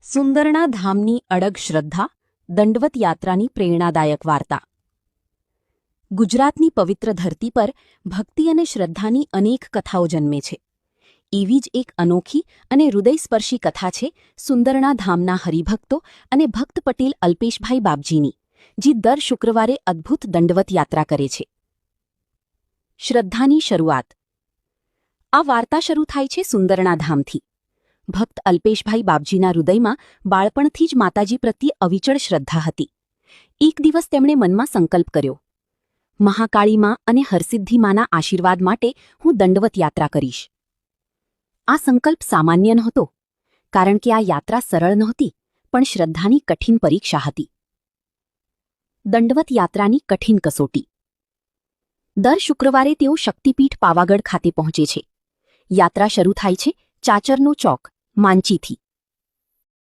સુંદરના ધામની અડગ શ્રદ્ધા, દંડવત યાત્રાની પ્રેરણાદાયક વાર્તા. ગુજરાતની પવિત્ર ધરતી પર ભક્તિ અને શ્રદ્ધાની અનેક કથાઓ જન્મે છે. એવી જ એક અનોખી અને હૃદયસ્પર્શી કથા છે સુંદરના ધામના હરિભક્તો અને ભક્ત પટેલ અલ્પેશભાઈ બાપજીની, જે દર શુક્રવારે અદ્ભુત દંડવત યાત્રા કરે છે. શ્રદ્ધાની શરૂઆત. આ વાર્તા શરૂ થાય છે સુંદરના ધામથી. ભક્ત અલ્પેશભાઈ બાપજીના હૃદયમાં બાળપણથી જ માતાજી પ્રત્યે અવિચળ શ્રદ્ધા હતી. એક દિવસ તેમણે મનમાં સંકલ્પ કર્યો, મહાકાળીમાં અને હરસિદ્ધિમાના આશીર્વાદ માટે હું દંડવત યાત્રા કરીશ. આ સંકલ્પ સામાન્ય નહોતો, કારણ કે આ યાત્રા સરળ નહોતી, પણ શ્રદ્ધાની કઠિન પરીક્ષા હતી. દંડવત યાત્રાની કઠિન કસોટી. દર શુક્રવારે તેઓ શક્તિપીઠ પાવાગઢ ખાતે પહોંચે છે. યાત્રા શરૂ થાય છે ચાચરનો ચોક, માંચીથી.